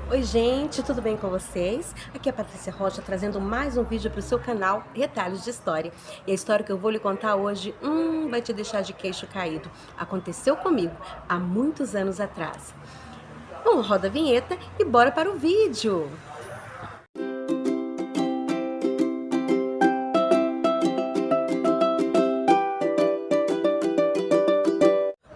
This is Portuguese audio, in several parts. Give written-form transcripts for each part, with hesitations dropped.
Oi gente, tudo bem com vocês? Aqui é a Patrícia Rocha trazendo mais um vídeo para o seu canal Retalhos de História. E a história que eu vou lhe contar hoje, vai te deixar de queixo caído. Aconteceu comigo há muitos anos atrás. Vamos, roda a vinheta e bora para o vídeo!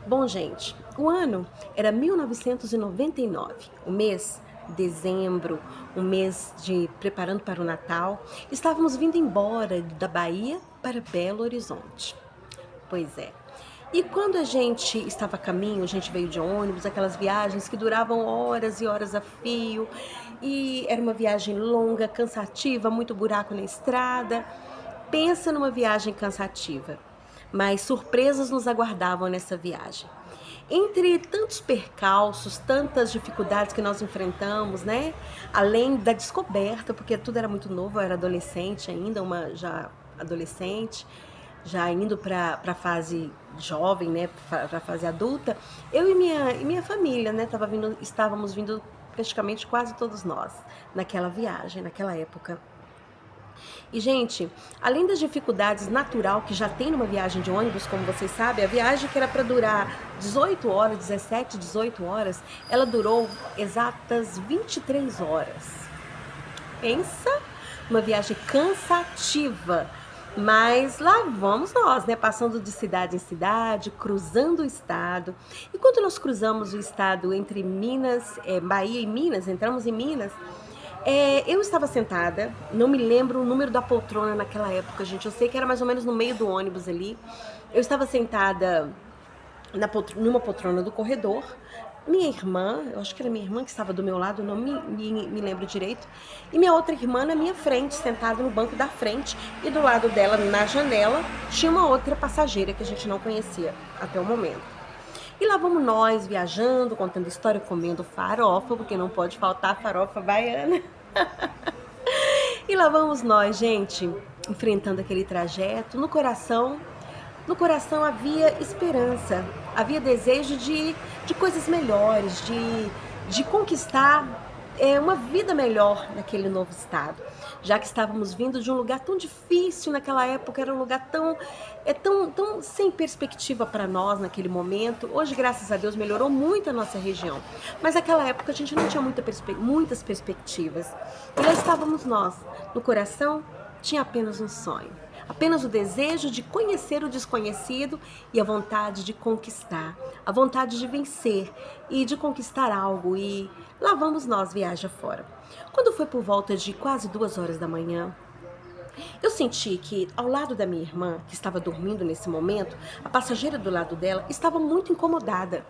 Bom, gente, o ano era 1999, o mês dezembro, um mês de preparando para o Natal. Estávamos vindo embora da Bahia para Belo Horizonte. Pois é. E quando a gente estava a caminho, a gente veio de ônibus, aquelas viagens que duravam horas e horas a fio, e era uma viagem longa, cansativa, muito buraco na estrada. Pensa numa viagem cansativa, mas surpresas nos aguardavam nessa viagem. Entre tantos percalços, tantas dificuldades que nós enfrentamos, né? Além da descoberta, porque tudo era muito novo, eu era adolescente ainda, uma já adolescente, já indo para a fase jovem, né? Para a fase adulta, eu e minha família, né? Estávamos vindo praticamente quase todos nós naquela viagem, naquela época. E, gente, além das dificuldades natural que já tem numa viagem de ônibus, como vocês sabem, a viagem que era para durar 18 horas, 17, 18 horas, ela durou exatas 23 horas. Pensa, uma viagem cansativa. Mas lá vamos nós, né? Passando de cidade em cidade, cruzando o estado. E quando nós cruzamos o estado entre Bahia e Minas, entramos em Minas, eu estava sentada, não me lembro o número da poltrona naquela época, gente. Eu sei que era mais ou menos no meio do ônibus ali. Eu estava sentada numa poltrona do corredor. Minha irmã, eu acho que era minha irmã que estava do meu lado, não me lembro direito. E minha outra irmã na minha frente, sentada no banco da frente. E do lado dela, na janela, tinha uma outra passageira que a gente não conhecia até o momento. E lá vamos nós, viajando, contando história, comendo farofa, porque não pode faltar farofa baiana. E lá vamos nós, gente, enfrentando aquele trajeto. No coração havia esperança, havia desejo de coisas melhores, de conquistar uma vida melhor naquele novo estado. Já que estávamos vindo de um lugar tão difícil naquela época, era um lugar tão sem perspectiva para nós naquele momento. Hoje, graças a Deus, melhorou muito a nossa região. Mas naquela época a gente não tinha muitas perspectivas. E lá estávamos nós. No coração tinha apenas um sonho. Apenas o desejo de conhecer o desconhecido e a vontade de conquistar, a vontade de vencer e de conquistar algo. E lá vamos nós, viaja fora. Quando foi por volta de quase 2 horas da manhã, eu senti que ao lado da minha irmã, que estava dormindo nesse momento, a passageira do lado dela estava muito incomodada.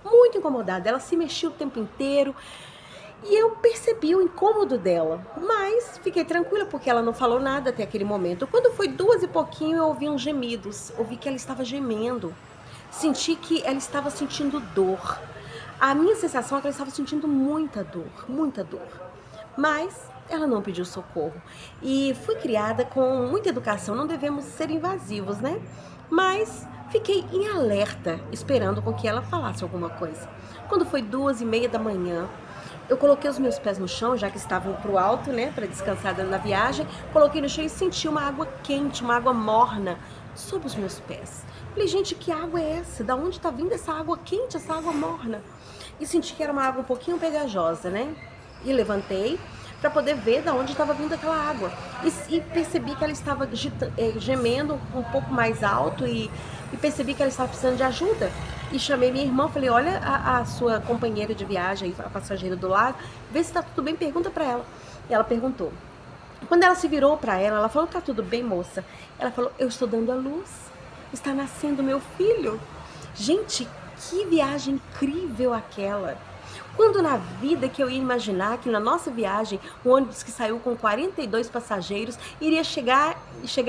Muito incomodada, ela se mexia o tempo inteiro. E eu percebi o incômodo dela, mas fiquei tranquila porque ela não falou nada até aquele momento. Quando foi 2 e pouquinho, eu ouvi uns gemidos, ouvi que ela estava gemendo. Senti que ela estava sentindo dor. A minha sensação é que ela estava sentindo muita dor, muita dor. Mas ela não pediu socorro. E fui criada com muita educação, não devemos ser invasivos, né? Mas fiquei em alerta, esperando com que ela falasse alguma coisa. Quando foi 2h30 da manhã, eu coloquei os meus pés no chão, já que estavam pro alto, né, para descansar na viagem. Coloquei no chão e senti uma água quente, uma água morna sob os meus pés. Falei, gente, que água é essa? Da onde tá vindo essa água quente, essa água morna? E senti que era uma água um pouquinho pegajosa, né? E levantei para poder ver da onde estava vindo aquela água. E percebi que ela estava gemendo um pouco mais alto e percebi que ela estava precisando de ajuda. E chamei minha irmã, falei, olha a sua companheira de viagem, a passageira do lado, vê se tá tudo bem, pergunta para ela. E ela perguntou. Quando ela se virou para ela falou, tá tudo bem, moça? Ela falou, eu estou dando a luz, está nascendo meu filho. Gente, que viagem incrível aquela! Quando na vida que eu ia imaginar que na nossa viagem, um ônibus que saiu com 42 passageiros iria chegar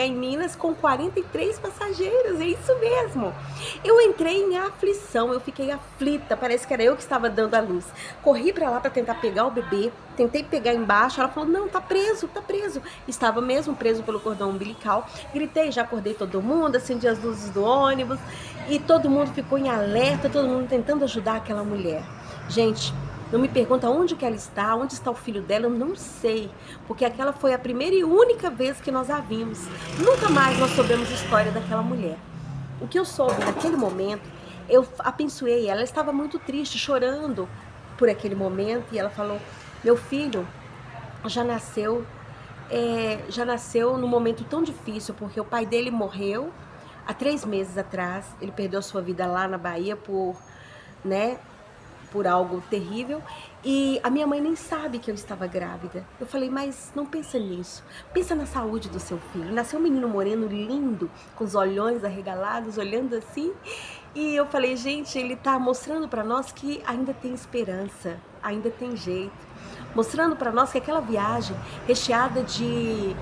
em Minas com 43 passageiros, é isso mesmo. Eu entrei em aflição, eu fiquei aflita, parece que era eu que estava dando a luz. Corri para lá para tentar pegar o bebê, tentei pegar embaixo, ela falou, não, tá preso, tá preso. Estava mesmo preso pelo cordão umbilical. Gritei, já acordei todo mundo, acendi as luzes do ônibus e todo mundo ficou em alerta, todo mundo tentando ajudar aquela mulher. Gente, Não me pergunta onde que ela está, onde está o filho dela, eu não sei, porque aquela foi a primeira e única vez que nós a vimos. Nunca mais nós soubemos a história daquela mulher. O que eu soube naquele momento, eu abençoei ela, ela estava muito triste, chorando por aquele momento, e ela falou: meu filho já nasceu, já nasceu num momento tão difícil, porque o pai dele morreu há 3 meses atrás, ele perdeu sua vida lá na Bahia né, por algo terrível, e a minha mãe nem sabe que eu estava grávida. Eu falei: mas não pensa nisso, pensa na saúde do seu filho. Nasceu um menino moreno lindo, com os olhões arregalados, olhando assim, e eu falei: gente, ele está mostrando para nós que ainda tem esperança, ainda tem jeito, mostrando para nós que aquela viagem recheada de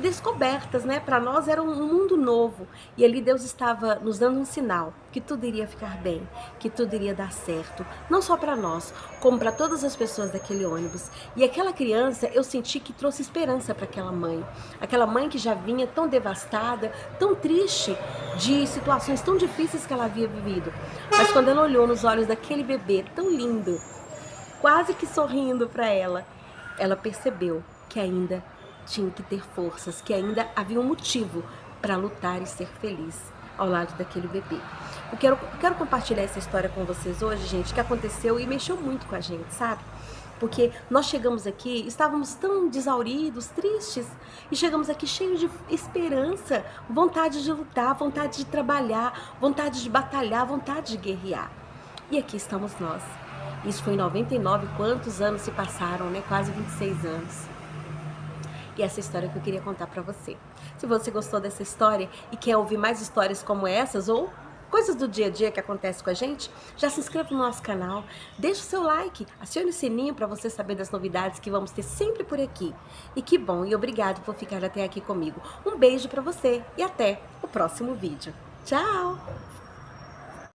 descobertas, né? Para nós era um mundo novo, e ali Deus estava nos dando um sinal que tudo iria ficar bem, que tudo iria dar certo, não só para nós, como para todas as pessoas daquele ônibus. E aquela criança, eu senti que trouxe esperança para aquela mãe que já vinha tão devastada, tão triste, de situações tão difíceis que ela havia vivido. Mas quando ela olhou nos olhos daquele bebê tão lindo, quase que sorrindo para ela, ela percebeu que ainda tinha que ter forças, que ainda havia um motivo para lutar e ser feliz ao lado daquele bebê. Eu quero compartilhar essa história com vocês hoje, gente, que aconteceu e mexeu muito com a gente, sabe? Porque nós chegamos aqui, estávamos tão desauridos, tristes, e chegamos aqui cheios de esperança, vontade de lutar, vontade de trabalhar, vontade de batalhar, vontade de guerrear. E aqui estamos nós. Isso foi em 99, quantos anos se passaram, né? Quase 26 anos. E essa história que eu queria contar para você. Se você gostou dessa história e quer ouvir mais histórias como essas ou coisas do dia a dia que acontecem com a gente, já se inscreva no nosso canal, deixa o seu like, acione o sininho para você saber das novidades que vamos ter sempre por aqui. E que bom, e obrigado por ficar até aqui comigo. Um beijo para você e até o próximo vídeo. Tchau!